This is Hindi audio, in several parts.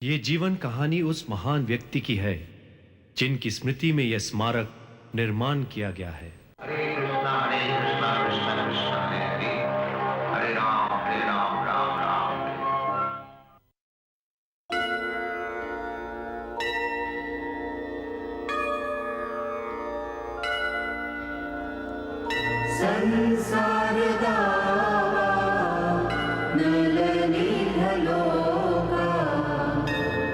ये जीवन कहानी उस महान व्यक्ति की है जिनकी स्मृति में यह स्मारक निर्माण किया गया है। हरे कृष्णा कृष्ण कृष्ण हरे हरे, हरे राम राम राम हरे। संसार दावा नलनीहलोका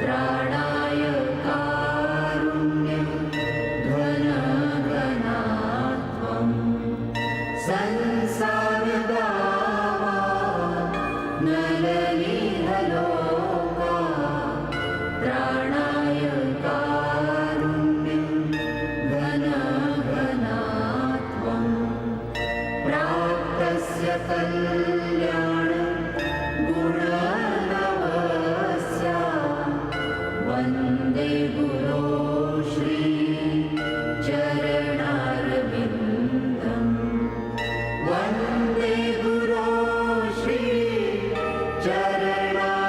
त्राणाय कारुण्यं घनघनात्वं। संसार दावा नलनीहलोका त्राणाय कारुण्यं घनघनात्वम्। प्राप्तस्य कल्याणं गुणनवस्य वन्दे गुरो श्री चरणारविन्दम्। वन्दे गुरो श्री चरणारविन्दम्।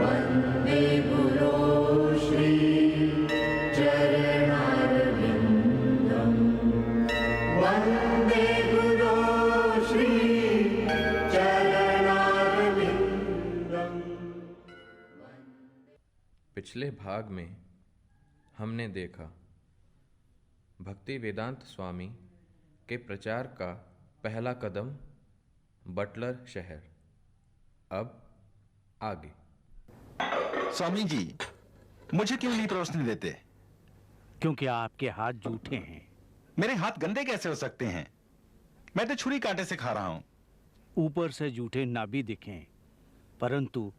वन्दे गुरो श्री चरणारविन्दम्। वन्दे गुरो श्री चरणारविन्दम्। पिछले भाग में हमने देखा भक्ति वेदांत स्वामी के प्रचार का पहला कदम बटलर शहर। अब आगे। स्वामी जी, मुझे क्यों नहीं रोशनी देते? क्योंकि आपके हाथ जूठे हैं। मेरे हाथ गंदे कैसे हो सकते हैं? मैं तो छुरी कांटे से खा रहा हूं। ऊपर से जूठे ना भी दिखें, परंतु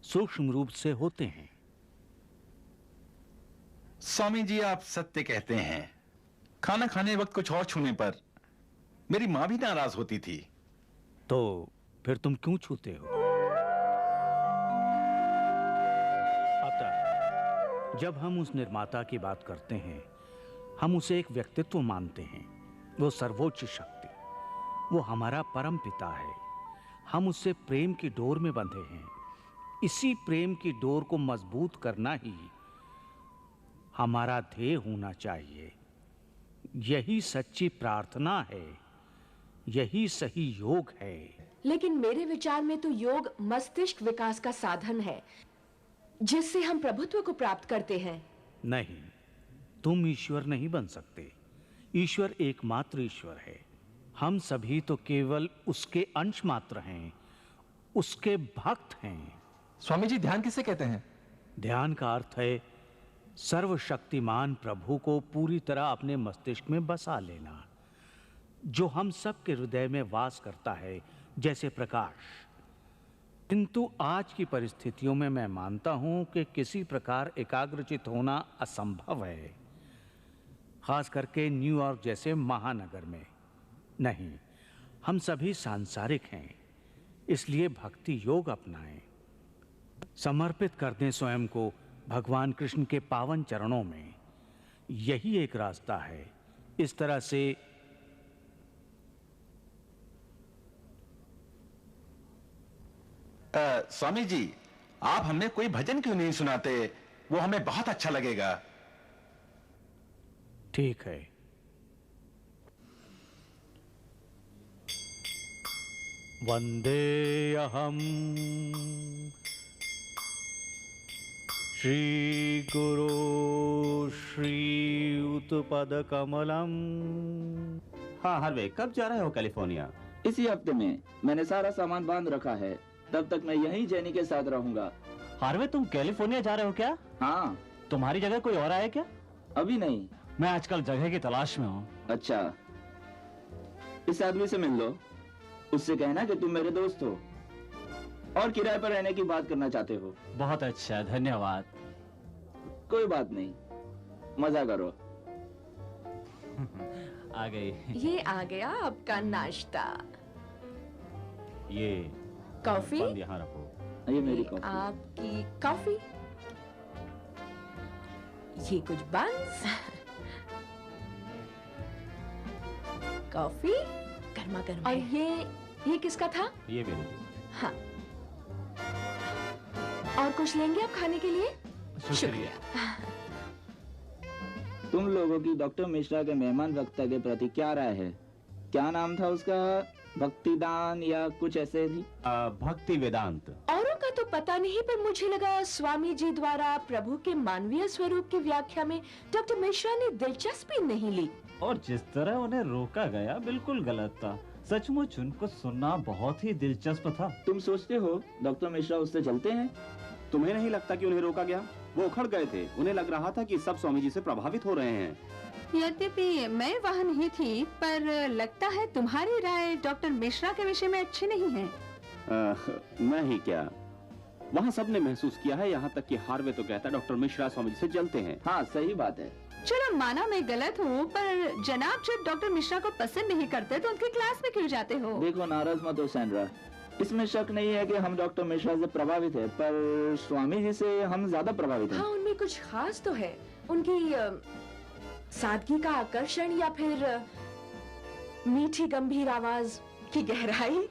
सूक्ष्म रूप से होते हैं। स्वामी जी, आप सत्य कहते हैं। खाना खाने वक्त कुछ और छूने पर मेरी मां भी नाराज होती थी। तो फिर तुम क्यों छूते हो? अतः जब हम उस निर्माता की बात करते हैं, हम उसे एक व्यक्तित्व मानते हैं। वो सर्वोच्च शक्ति, वो हमारा परम पिता है। हम उससे प्रेम की डोर में बंधे हैं। इसी प्रेम की डोर को मजबूत करना ही हमारा ध्येय होना चाहिए। यही सच्ची प्रार्थना है, यही सही योग है। लेकिन मेरे विचार में तो योग मस्तिष्क विकास का साधन है, जिससे हम प्रभुत्व को प्राप्त करते हैं। नहीं, तुम ईश्वर नहीं बन सकते। ईश्वर एकमात्र ईश्वर है। हम सभी तो केवल उसके अंश मात्र हैं, उसके भक्त हैं। स्वामी जी, ध्यान किसे कहते हैं? ध्यान का अर्थ है सर्वशक्तिमान प्रभु को पूरी तरह अपने मस्तिष्क में बसा लेना, जो हम सब के हृदय में वास करता है जैसे प्रकाश। किंतु आज की परिस्थितियों में मैं मानता हूं कि किसी प्रकार एकाग्रचित होना असंभव है, खास करके न्यूयॉर्क जैसे महानगर में। नहीं, हम सभी सांसारिक हैं, इसलिए भक्ति योग अपनाएं, समर्पित कर दें स्वयं को भगवान कृष्ण के पावन चरणों में। यही एक रास्ता है। इस तरह से स्वामी जी, आप हमें कोई भजन क्यों नहीं सुनाते? वो हमें बहुत अच्छा लगेगा। ठीक है। वंदेऽहं श्री गुरो श्रीयुतपदकमलम्। हाँ हरवे, कब जा रहे हो कैलिफोर्निया? इसी हफ्ते में। मैंने सारा सामान बांध रखा है। तब तक मैं यहीं जेनी के साथ रहूंगा। हार्वे, तुम कैलिफोर्निया जा रहे हो क्या? हाँ। तुम्हारी जगह कोई और आया क्या? अभी नहीं। मैं आजकल जगह की तलाश में हूँ। अच्छा, इस आदमी से मिल लो। उससे कहना कि तुम मेरे दोस्त हो और किराए पर रहने की बात करना चाहते हो। बहुत अच्छा, धन्यवाद। कोई बात नहीं, मजा करो। आ गई। ये आ गया आपका नाश्ता। ये कॉफी बंद यहाँ रखो। ये मेरी कॉफी। आपकी कॉफी। ये कुछ बंस। कॉफी गर्मा गर्म। और ये किसका था? ये मेरी। हाँ। और कुछ लेंगे आप खाने के लिए? शुक्रिया। तुम लोगों की डॉक्टर मिश्रा के मेहमान वक्ता के प्रति क्या राय है? क्या नाम था उसका? भक्तिदान या कुछ ऐसे थी? भक्ति वेदांत। औरों का तो पता नहीं, पर मुझे लगा स्वामी जी द्वारा प्रभु के मानवीय स्वरूप की व्याख्या में डॉक्टर मिश्रा ने दिलचस्पी नहीं ली। और जिस तरह उन्हें रोका गया बिल्कुल गलत था। सचमुच उनको सुनना बहुत ही दिलचस्प था। तुम सोचते हो डॉक्टर मिश्रा उससे चलते हैं? तुम्हें नहीं लगता कि उन्हें रोका गया? वो उखड़ गए थे। उन्हें लग रहा था कि सब स्वामी जी से प्रभावित हो रहे हैं। यद्यपि मैं वहाँ नहीं थी, पर लगता है तुम्हारी राय डॉक्टर मिश्रा के विषय में अच्छी नहीं है। मैं ही क्या, वहाँ सबने महसूस किया है, यहाँ तक कि हार्वे तो कहता है डॉक्टर मिश्रा स्वामी जी से जलते हैं। हाँ सही बात है। चलो माना मैं गलत हूँ, पर जनाब जब डॉक्टर मिश्रा को पसंद नहीं करते तो उनके क्लास में क्यों जाते हो? देखो नाराज मत हो सैंड्रा, इसमें शक नहीं है कि हम डॉक्टर मिश्रा से प्रभावित है, पर स्वामी जी से हम ज्यादा प्रभावित हैं। हाँ, उनमें कुछ खास तो है। उनकी सादगी का आकर्षण या फिर मीठी गंभीर आवाज की गहराई।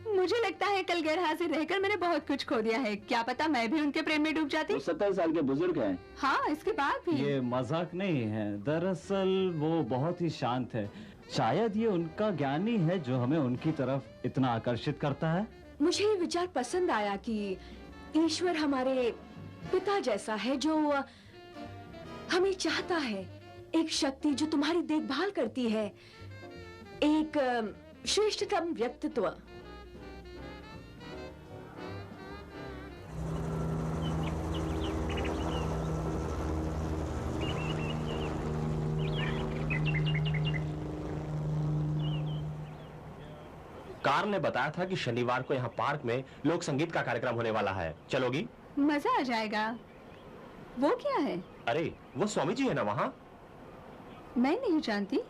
मुझे लगता है कल गैर हाजिर रहकर मैंने बहुत कुछ खो दिया है। क्या पता मैं भी उनके प्रेम में डूब जाती। वो 70 साल के बुजुर्ग हैं। हाँ, इसके बाद भी। ये मजाक नहीं है, दरअसल वो बहुत ही शांत है। शायद ये उनका ज्ञानी है जो हमें उनकी तरफ इतना आकर्षित करता है। मुझे ये विचार पसंद आया कि ईश्वर हमारे पिता जैसा है जो हमें चाहता है, एक शक्ति जो तुम्हारी देखभाल करती है, एक श्रेष्ठतम व्यक्तित्व। कार ने बताया था कि शनिवार को यहाँ पार्क में लोक संगीत का कार्यक्रम होने वाला है। चलोगी? मजा आ जाएगा। वो क्या है? अरे वो स्वामी जी है ना वहाँ। मैं नहीं जानती।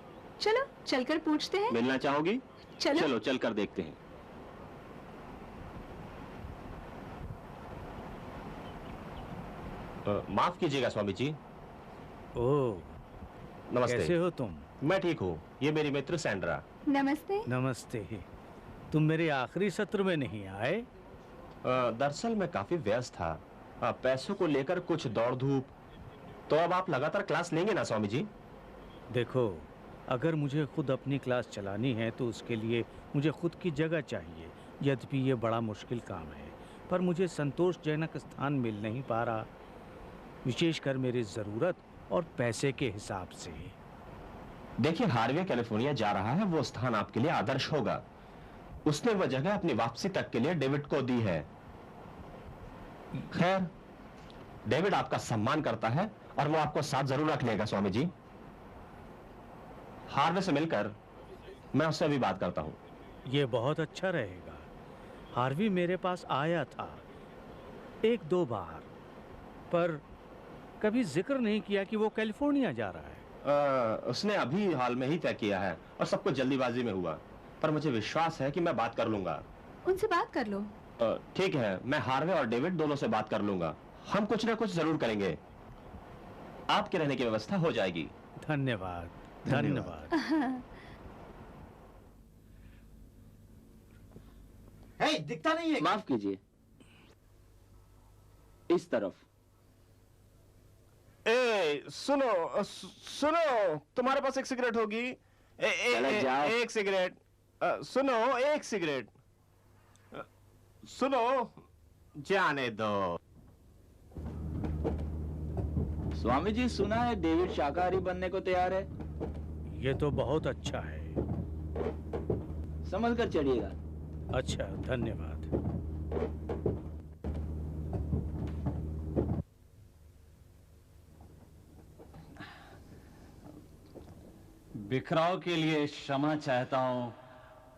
चलो चलकर पूछते हैं। मिलना चाहोगी? चलो चलो चलकर देखते हैं। माफ कीजिएगा स्वामी जी। ओह, नमस्ते। कैसे हो तुम? मैं ठीक हूँ। ये मेरी मित्र सैंड्रा। नमस्ते। नमस्ते। तुम मेरे आखिरी सत्र में नहीं आए? दरअसल मैं काफी व्यस्त था, पैसों को लेकर कुछ दौड़ धूप। तो अब आप लगातार क्लास लेंगे ना स्वामी जी? देखो, अगर मुझे खुद अपनी क्लास चलानी है तो उसके लिए मुझे खुद की जगह चाहिए। यद्यपि ये बड़ा मुश्किल काम है, पर मुझे संतोषजनक स्थान मिल नहीं पा रहा, विशेषकर मेरी ज़रूरत और पैसे के हिसाब से। देखिए, हार्वे कैलिफोर्निया जा रहा है, वो स्थान आपके लिए आदर्श होगा। उसने वह जगह अपनी वापसी तक के लिए डेविड को दी है। खैर, डेविड आपका सम्मान करता है और वो आपको साथ जरूर रख लेगा स्वामी जी। हार्वे से मिलकर मैं उससे अभी बात करता हूँ। ये बहुत अच्छा रहेगा। हार्वी मेरे पास आया था 1-2 बार, पर कभी जिक्र नहीं किया कि वो कैलिफोर्निया जा रहा है। उसने अभी हाल में ही तय किया है और सब कुछ जल्दीबाजी में हुआ, पर मुझे विश्वास है कि मैं बात कर लूंगा। उनसे बात कर लो। ठीक है, मैं हार्वे और डेविड दोनों से बात कर लूंगा। हम कुछ ना कुछ जरूर करेंगे। आपके रहने की व्यवस्था हो जाएगी। धन्यवाद। धन्यवाद। हे, दिखता नहीं है। माफ कीजिए, इस तरफ। सुनो सुनो, तुम्हारे पास एक सिगरेट होगी? एक सिगरेट। सुनो, एक सिगरेट। सुनो, जाने दो। स्वामी जी, सुना है डेविड शाकाहारी बनने को तैयार है। ये तो बहुत अच्छा है। समझ कर चढ़िएगा। अच्छा, धन्यवाद। बिखराव के लिए क्षमा चाहता हूँ।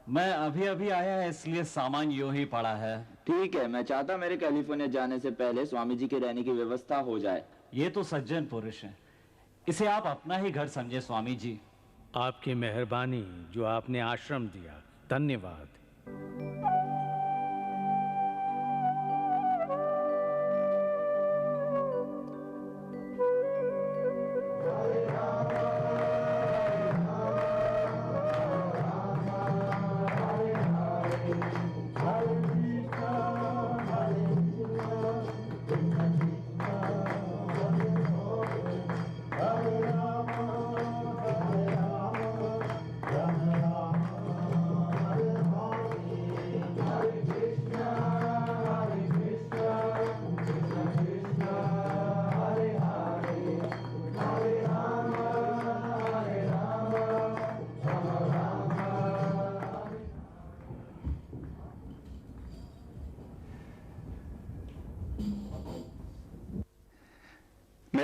मैं अभी अभी आया है, इसलिए सामान यूं ही पड़ा है। ठीक है, मैं चाहता मेरे कैलिफोर्निया जाने से पहले स्वामी जी के रहने की व्यवस्था हो जाए। ये तो सज्जन पुरुष है, इसे आप अपना ही घर समझे स्वामी जी। आपकी मेहरबानी जो आपने आश्रम दिया, धन्यवाद।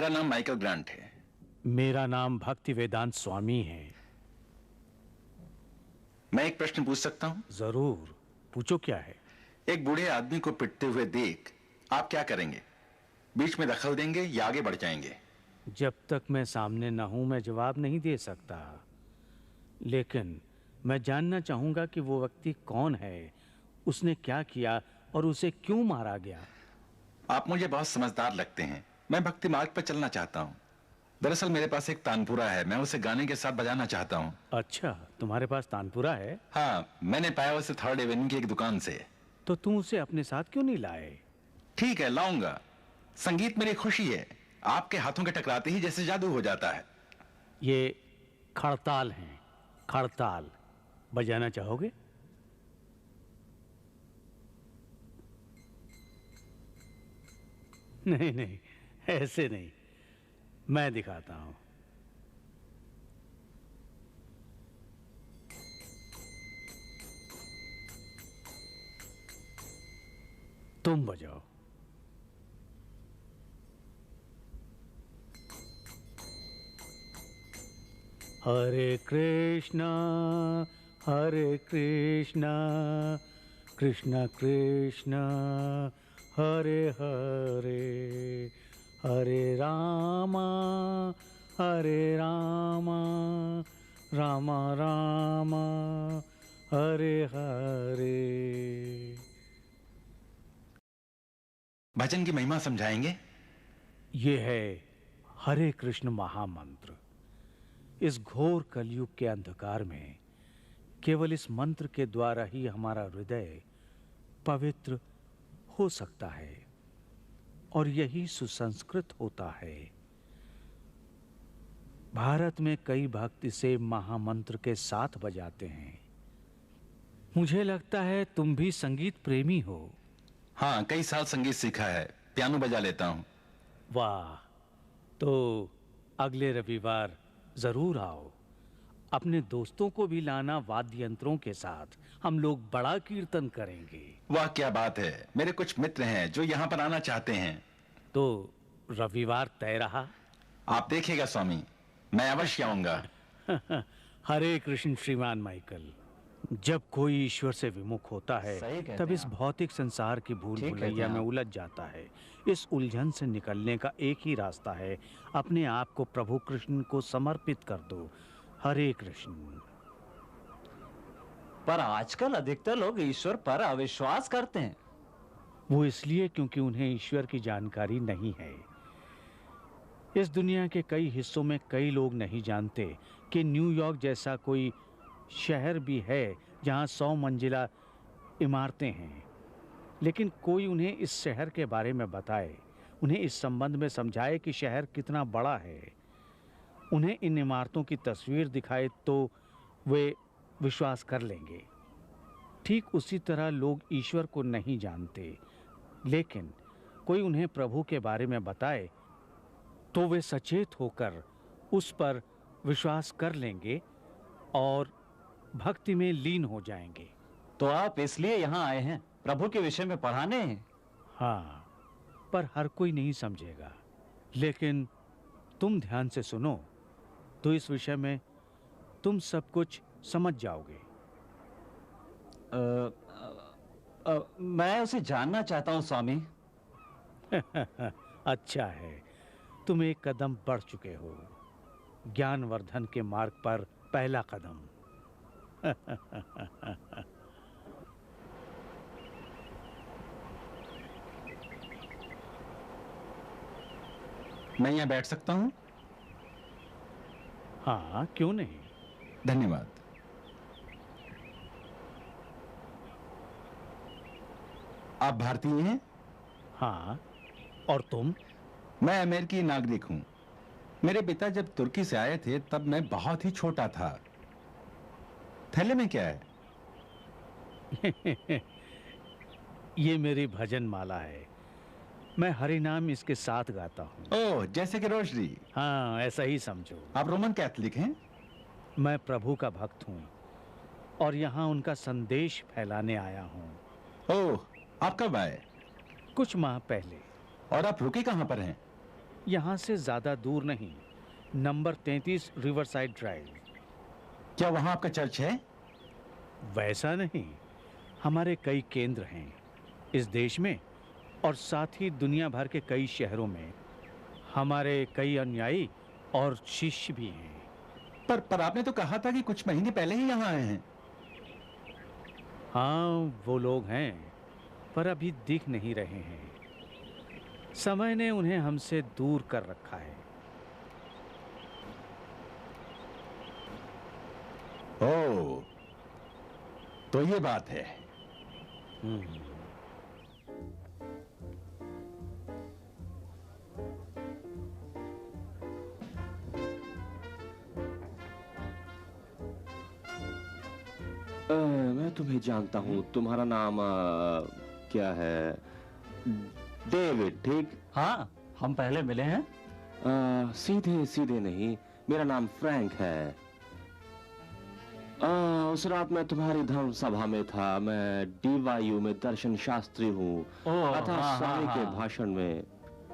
मेरा नाम माइकल ग्रांट है। मेरा नाम भक्ति वेदांत स्वामी है। मैं एक प्रश्न पूछ सकता हूं? जरूर, पूछो। क्या है? एक बूढ़े आदमी को पिटते हुए देख आप क्या करेंगे? बीच में दखल देंगे या आगे बढ़ जाएंगे? जब तक मैं सामने न हूं मैं जवाब नहीं दे सकता, लेकिन मैं जानना चाहूंगा कि वो व्यक्ति कौन है, उसने क्या किया और उसे क्यों मारा गया। आप मुझे बहुत समझदार लगते हैं। मैं भक्ति मार्ग पर चलना चाहता हूँ। दरअसल मेरे पास एक तानपुरा है, मैं उसे गाने के साथ बजाना चाहता हूँ। अच्छा, तुम्हारे पास तानपुरा है? हाँ, मैंने पाया उसे 3rd एवेन्यू की एक दुकान से। तो तुम उसे अपने साथ क्यों नहीं लाए? ठीक है, लाऊंगा। संगीत मेरी खुशी है। आपके हाथों के टकराते ही जैसे जादू हो जाता है। ये खड़ताल हैं, खड़ताल। बजाना चाहोगे? नहीं नहीं, ऐसे नहीं, मैं दिखाता हूं। तुम बजाओ। हरे कृष्णा कृष्ण कृष्ण हरे हरे, हरे राम राम राम हरे हरे। भजन की महिमा समझाएंगे? ये है हरे कृष्ण महामंत्र। इस घोर कलयुग के अंधकार में केवल इस मंत्र के द्वारा ही हमारा हृदय पवित्र हो सकता है और यही सुसंस्कृत होता है। भारत में कई भक्त इसे महामंत्र के साथ बजाते हैं। मुझे लगता है तुम भी संगीत प्रेमी हो। हाँ, कई साल संगीत सीखा है, पियानो बजा लेता हूँ। वाह, तो अगले रविवार जरूर आओ। अपने दोस्तों को भी लाना वाद्य यंत्रों के साथ। हम लोग बड़ा कीर्तन करेंगे। वाह, क्या बात है। मेरे कुछ मित्र हैं जो यहाँ पर आना चाहते हैं। तो रविवार तय रहा? आप देखिएगा स्वामी, मैं अवश्य आऊंगा। हरे कृष्ण श्रीमान माइकल। जब कोई ईश्वर से विमुख होता है तब इस भौतिक संसार की भूल भुलैया में उलझ जाता है। इस उलझन से निकलने का एक ही रास्ता है, अपने आप को प्रभु कृष्ण को समर्पित कर दो। हरे कृष्ण। पर आजकल अधिकतर लोग ईश्वर पर अविश्वास करते हैं। वो इसलिए क्योंकि उन्हें ईश्वर की जानकारी नहीं है। इस दुनिया के कई हिस्सों में कई लोग नहीं जानते कि न्यूयॉर्क जैसा कोई शहर भी है जहां 100 मंजिला इमारतें हैं। लेकिन कोई उन्हें इस शहर के बारे में बताए, उन्हें इस संबंध में समझाए कि शहर कितना बड़ा है, उन्हें इन इमारतों की तस्वीर दिखाए तो वे विश्वास कर लेंगे। ठीक उसी तरह लोग ईश्वर को नहीं जानते, लेकिन कोई उन्हें प्रभु के बारे में बताए तो वे सचेत होकर उस पर विश्वास कर लेंगे और भक्ति में लीन हो जाएंगे। तो आप इसलिए यहाँ आए हैं, प्रभु के विषय में पढ़ाने हैं? हाँ, पर हर कोई नहीं समझेगा। लेकिन तुम ध्यान से सुनो तो इस विषय में तुम सब कुछ समझ जाओगे। मैं उसे जानना चाहता हूँ स्वामी। अच्छा है, तुम एक कदम बढ़ चुके हो। ज्ञानवर्धन के मार्ग पर पहला कदम। मैं यहाँ बैठ सकता हूँ? हाँ, क्यों नहीं। धन्यवाद। आप भारतीय हैं? हाँ, और तुम? मैं अमेरिकी नागरिक हूँ। मेरे पिता जब तुर्की से आए थे तब मैं बहुत ही छोटा था। थैले में क्या है? ये मेरी भजन माला है। मैं हरि नाम इसके साथ गाता हूँ। ओह, जैसे कि रोशनी। हाँ, ऐसा ही समझो। आप रोमन कैथोलिक हैं? मैं प्रभु का भक्त हूँ और यहाँ उनका संदेश फैलाने आया हूँ। ओह, आप कब आए? कुछ माह पहले। और आप रुके कहाँ पर हैं? यहाँ से ज्यादा दूर नहीं, नंबर 33 रिवरसाइड ड्राइव। क्या वहाँ आपका चर्च है? वैसा नहीं, हमारे कई केंद्र हैं इस देश में और साथ ही दुनिया भर के कई शहरों में। हमारे कई अनुयायी और शिष्य भी हैं। पर आपने तो कहा था कि कुछ महीने पहले ही यहाँ आए हैं। हाँ, वो लोग हैं, पर अभी दिख नहीं रहे हैं। समय ने उन्हें हमसे दूर कर रखा है। ओह, तो ये बात है। मैं तुम्हें जानता हूँ। तुम्हारा नाम क्या है? डेविड, ठीक? हाँ, हम पहले मिले हैं। सीधे सीधे नहीं, मेरा नाम फ्रैंक है। उस रात मैं तुम्हारी धर्म सभा में था। मैं DYU में दर्शन शास्त्री हूँ अतः स्वामी के भाषण में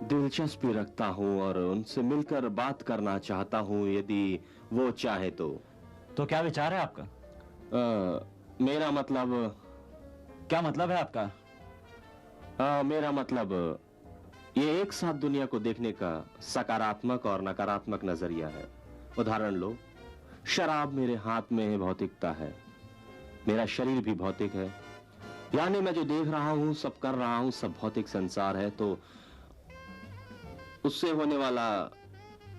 दिलचस्पी रखता हूँ और उनसे मिलकर बात करना चाहता हूँ यदि वो चाहे तो क्या विचार है आपका? मेरा मतलब। क्या मतलब है आपका? मेरा मतलब ये एक साथ दुनिया को देखने का सकारात्मक और नकारात्मक नजरिया है। उदाहरण लो, शराब मेरे हाथ में है, भौतिकता है। मेरा शरीर भी भौतिक है, यानी मैं जो देख रहा हूं, सब कर रहा हूं, सब भौतिक संसार है। तो उससे होने वाला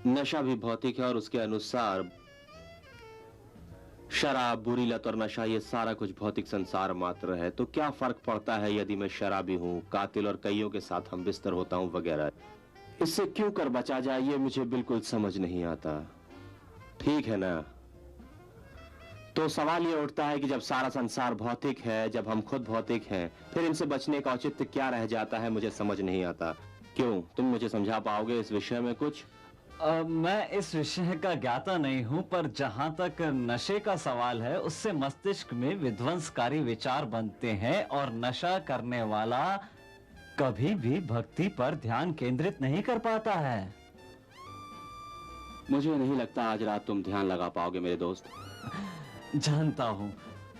नशा भी भौतिक है और उसके अनुसार शराब, बुरी लत और नशा, ये सारा कुछ भौतिक संसार मात्र है। तो क्या फर्क पड़ता है यदि मैं शराबी हूं, कातिल और कईयों के साथ हम बिस्तर होता हूं वगैरह? इससे क्यों कर बचा जाए, ये मुझे बिल्कुल समझ नहीं आता। ठीक है ना? तो सवाल ये उठता है कि जब सारा संसार भौतिक है, जब हम खुद भौतिक हैं, फिर इनसे बचने का औचित्य क्या रह जाता है, मुझे समझ नहीं आता। क्यों, तुम मुझे समझा पाओगे इस विषय में कुछ? मैं इस विषय का ज्ञाता नहीं हूं, पर जहां तक नशे का सवाल है, उससे मस्तिष्क में विध्वंसकारी विचार बनते हैं और नशा करने वाला कभी भी भक्ति पर ध्यान केंद्रित नहीं कर पाता है। मुझे नहीं लगता आज रात तुम ध्यान लगा पाओगे मेरे दोस्त। जानता हूं,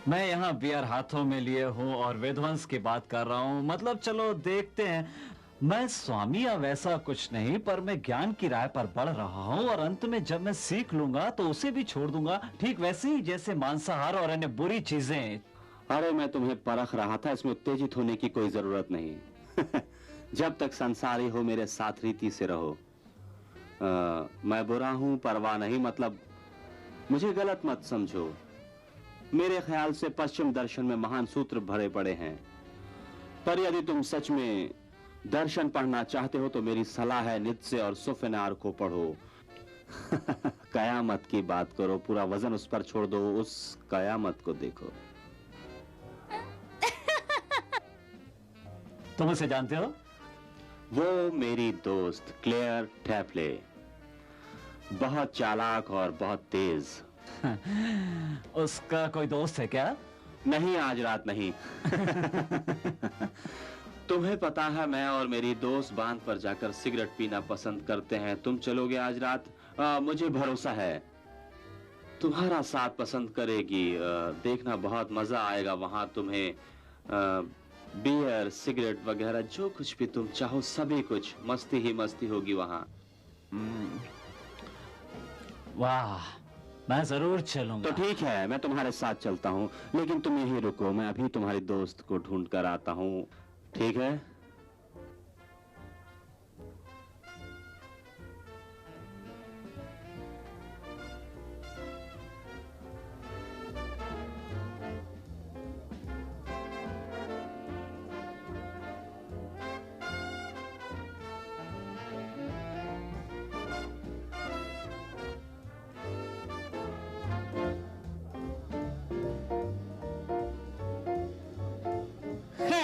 मैं यहाँ बियर हाथों में लिए हूँ और विध्वंस की बात कर रहा हूँ। मतलब चलो देखते हैं। मैं स्वामी या वैसा कुछ नहीं, पर मैं ज्ञान की राह पर बढ़ रहा हूँ और अंत में जब मैं सीख लूंगा तो उसे भी छोड़ दूंगा, ठीक वैसे ही जैसे मांसाहार और अन्य बुरी चीजें। अरे मैं तुम्हें परख रहा था, इसमें उत्तेजित होने की कोई जरूरत नहीं। जब तक संसारी हो मेरे साथ रीति से रहो। मैं बुरा हूं, परवाह नहीं। मतलब मुझे गलत मत समझो। मेरे ख्याल से पश्चिम दर्शन में महान सूत्र भरे पड़े हैं, पर यदि तुम सच में दर्शन पढ़ना चाहते हो तो मेरी सलाह है नित्य और सुफिनार को पढ़ो। कयामत की बात करो, पूरा वजन उस पर छोड़ दो, उस कयामत को देखो। तुम उसे जानते हो? वो मेरी दोस्त क्लेयर टैपले, बहुत चालाक और बहुत तेज। उसका कोई दोस्त है क्या? नहीं, आज रात नहीं। तुम्हें पता है मैं और मेरी दोस्त बांध पर जाकर सिगरेट पीना पसंद करते हैं। तुम चलोगे आज रात? मुझे भरोसा है तुम्हारा साथ पसंद करेगी। देखना बहुत मजा आएगा वहां। तुम्हें बियर, सिगरेट वगैरह जो कुछ भी तुम चाहो, सभी कुछ, मस्ती ही मस्ती होगी वहां। वाह, मैं जरूर चलूंगा। तो ठीक है, मैं तुम्हारे साथ चलता हूँ, लेकिन तुम यहीं रुको, मैं अभी तुम्हारी दोस्त को ढूंढ कर आता हूँ। ठीक है?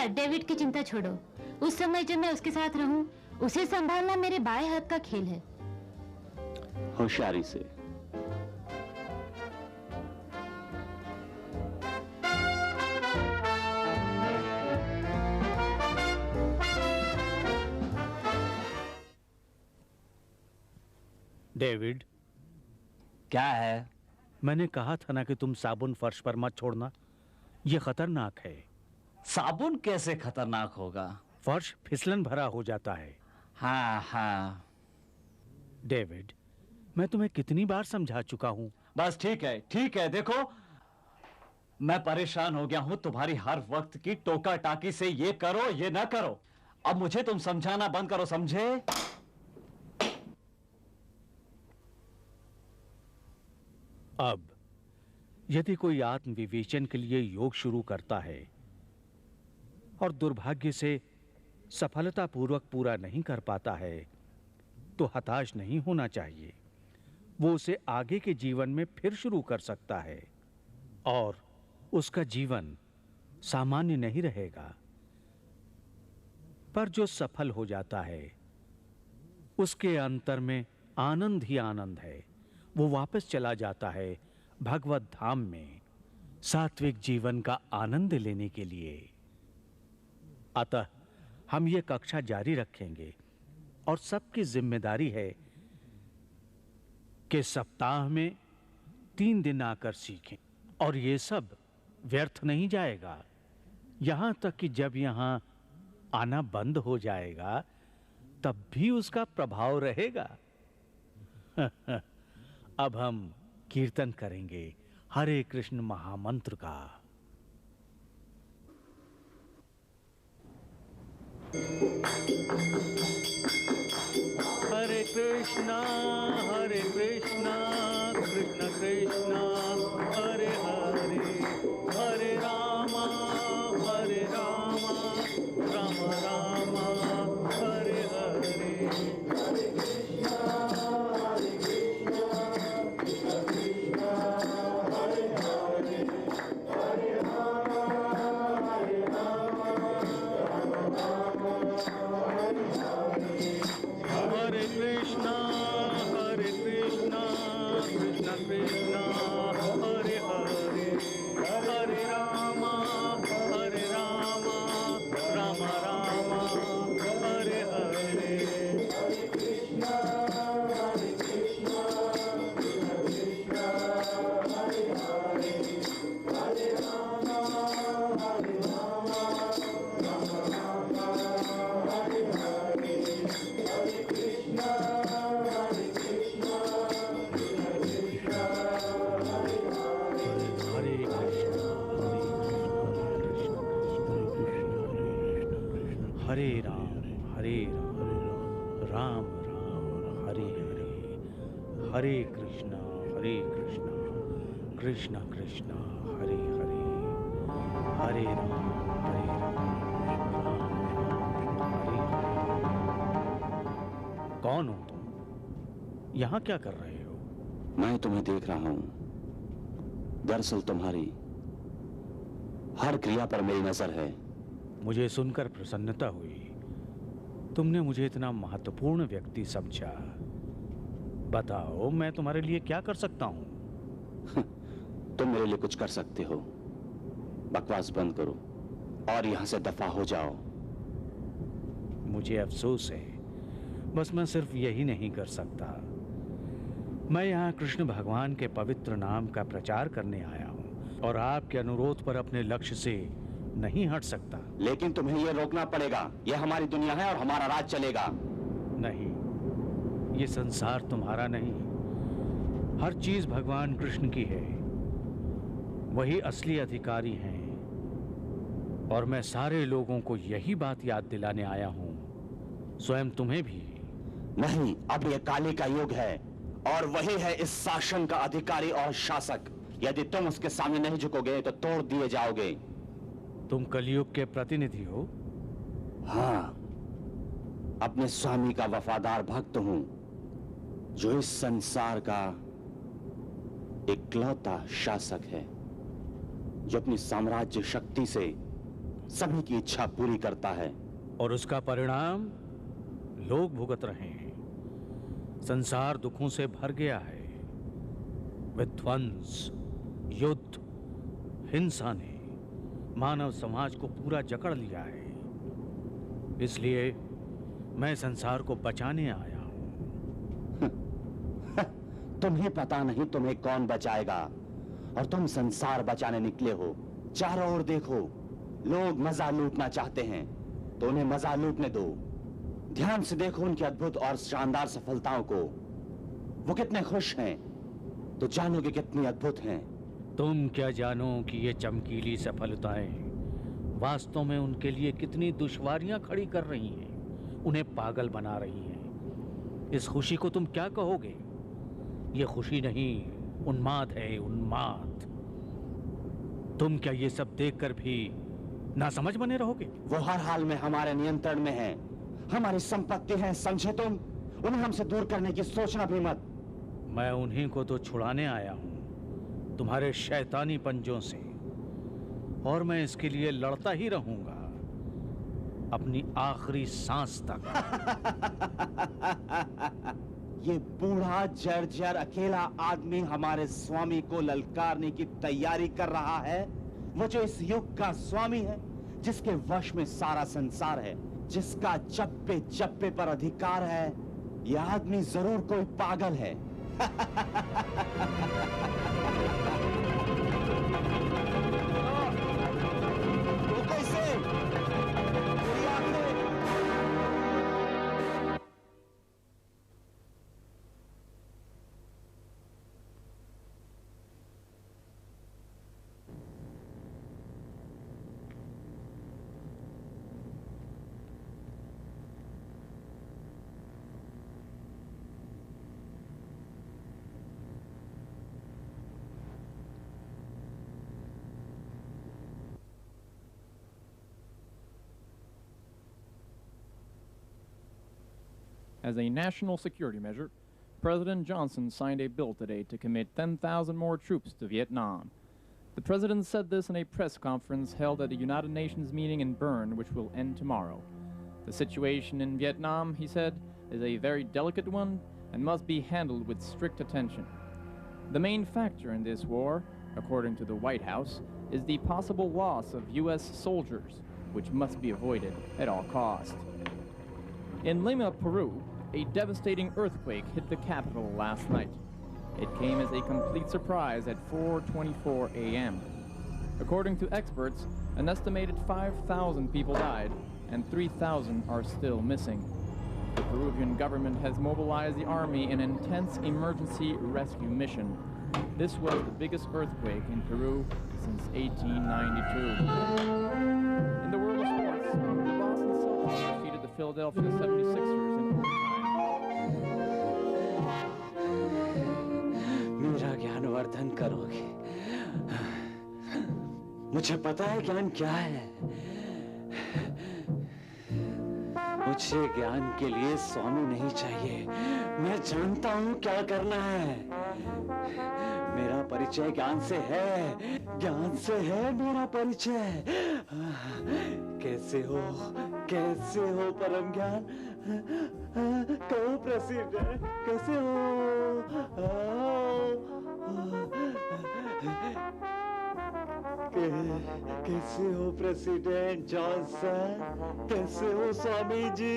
डेविड की चिंता छोड़ो। उस समय जब मैं उसके साथ रहूं, उसे संभालना मेरे बाएं हाथ का खेल है। होशियारी से। डेविड, क्या है? मैंने कहा था ना कि तुम साबुन फर्श पर मत छोड़ना। यह खतरनाक है। साबुन कैसे खतरनाक होगा? फर्श फिसलन भरा हो जाता है। हाँ हाँ। डेविड, मैं तुम्हें कितनी बार समझा चुका हूं। बस ठीक है। देखो, मैं परेशान हो गया हूं तुम्हारी हर वक्त की टोका टाकी से। ये करो, ये ना करो। अब मुझे तुम समझाना बंद करो, समझे? अब यदि कोई आत्मविवेचन के लिए योग शुरू करता है और दुर्भाग्य से सफलतापूर्वक पूरा नहीं कर पाता है, तो हताश नहीं होना चाहिए। वो उसे आगे के जीवन में फिर शुरू कर सकता है और उसका जीवन सामान्य नहीं रहेगा। पर जो सफल हो जाता है, उसके अंतर में आनंद ही आनंद है। वो वापस चला जाता है भगवत धाम में सात्विक जीवन का आनंद लेने के लिए। अतः हम ये कक्षा जारी रखेंगे और सबकी जिम्मेदारी है कि सप्ताह में 3 दिन आकर सीखें। और ये सब व्यर्थ नहीं जाएगा, यहां तक कि जब यहां आना बंद हो जाएगा तब भी उसका प्रभाव रहेगा। अब हम कीर्तन करेंगे हरे कृष्ण महामंत्र का। हरे कृष्णा कृष्ण कृष्ण हरे हरे, हरे रामा राम राम हरे हरे। हरे कृष्णा कृष्ण कृष्ण हरे हरे, हरे राम राम राम हरे हरे। हरे राम राम हरे हरे, हरे कृष्ण कृष्ण कृष्ण हरे हरे, हरे राम हरे हरे। कौन हो तुम? यहाँ क्या कर रहे हो? मैं तुम्हें देख रहा हूं। दरअसल तुम्हारी हर क्रिया पर मेरी नजर है। मुझे सुनकर प्रसन्नता हुई। तुमने मुझे इतना महत्वपूर्ण व्यक्ति समझा। बताओ, मैं तुम्हारे लिए क्या कर सकता हूं? तुम मेरे लिए कुछ कर सकते हो। बकवास बंद करो और यहां से दफा हो जाओ। मुझे अफसोस है, बस मैं सिर्फ यही नहीं कर सकता। मैं यहाँ कृष्ण भगवान के पवित्र नाम का प्रचार करने आया हूँ और आपके अनुरोध पर अपने लक्ष्य से नहीं हट सकता। लेकिन तुम्हें यह रोकना पड़ेगा। यह हमारी दुनिया है और हमारा राज चलेगा। नहीं, ये संसार तुम्हारा नहीं। हर चीज भगवान कृष्ण की है। वही असली अधिकारी हैं और मैं सारे लोगों को यही बात याद दिलाने आया हूं, स्वयं तुम्हें भी। नहीं, अब यह काली का युग है और वही है इस शासन का अधिकारी और शासक। यदि तुम उसके सामने नहीं झुकोगे तो तोड़ दिए जाओगे। तुम कलयुग के प्रतिनिधि हो? हाँ, अपने स्वामी का वफादार भक्त हूं, जो इस संसार का इकलौता शासक है, जो अपनी साम्राज्य शक्ति से सभी की इच्छा पूरी करता है। और उसका परिणाम लोग भुगत रहे हैं। संसार दुखों से भर गया है। विध्वंस, युद्ध, हिंसा ने मानव समाज को पूरा जकड़ लिया है। इसलिए मैं संसार को बचाने आया हूं। तुम्हें पता नहीं तुम्हें कौन बचाएगा, और तुम संसार बचाने निकले हो। चारों ओर देखो, लोग मजा लूटना चाहते हैं तो उन्हें मजा लूटने दो। ध्यान से देखो उनकी अद्भुत और शानदार सफलताओं को। वो कितने खुश हैं तो जानोगे कितनी अद्भुत हैं। तुम क्या जानो कि ये चमकीली सफलताएं वास्तव में उनके लिए कितनी दुश्वारियां खड़ी कर रही हैं, उन्हें पागल बना रही हैं। इस खुशी को तुम क्या कहोगे? ये खुशी नहीं, उन्माद है, उन्माद। तुम क्या ये सब देखकर भी नासमझ बने रहोगे? वो हर हाल में हमारे नियंत्रण में है। हमारी संपत्ति है, समझे तुम? उन्हें हमसे दूर करने की सोचना भी मत। मैं उन्हीं को तो छुड़ाने आया हूं तुम्हारे शैतानी पंजों से, और मैं इसके लिए लड़ता ही रहूंगा अपनी आखिरी सांस तक। ये बूढ़ा जर्जर अकेला आदमी हमारे स्वामी को ललकारने की तैयारी कर रहा है। वो जो इस युग का स्वामी है, जिसके वश में सारा संसार है, जिसका चप्पे चप्पे पर अधिकार है, यह आदमी जरूर कोई पागल है। As a national security measure, President Johnson signed a bill today to commit 10,000 more troops to Vietnam. The president said this in a press conference held at the United Nations meeting in Bern, which will end tomorrow. The situation in Vietnam, he said, is a very delicate one and must be handled with strict attention. The main factor in this war, according to the White House, is the possible loss of U.S. soldiers, which must be avoided at all costs. In Lima, Peru, a devastating earthquake hit the capital last night. It came as a complete surprise at 4:24 a.m. According to experts, an estimated 5,000 people died and 3,000 are still missing. The Peruvian government has mobilized the army in an intense emergency rescue mission. This was the biggest earthquake in Peru since 1892. In the world of sports, the Boston Celtics defeated the Philadelphia 76ers in overtime. मेरा ज्ञानवर्धन करोगे? मुझे पता है ज्ञान क्या है। मुझे ज्ञान के लिए स्वामी नहीं चाहिए। मैं जानता हूं क्या करना है। मेरा परिचय ज्ञान से है। ज्ञान से है मेरा परिचय। कैसे हो परम ज्ञान? कहो प्रेसिडेंट, कैसे हो? कैसे हो प्रेसिडेंट जॉनसन? कैसे हो स्वामी जी?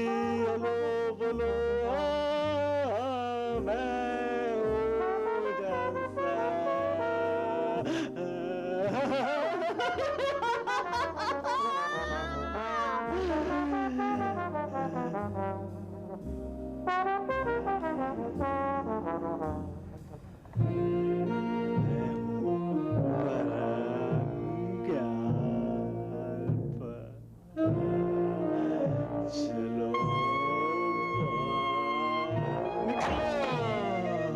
हेलो बोलो। मैं हूँ जॉनसन। चलो निकलो।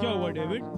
क्या हुआ डेविड?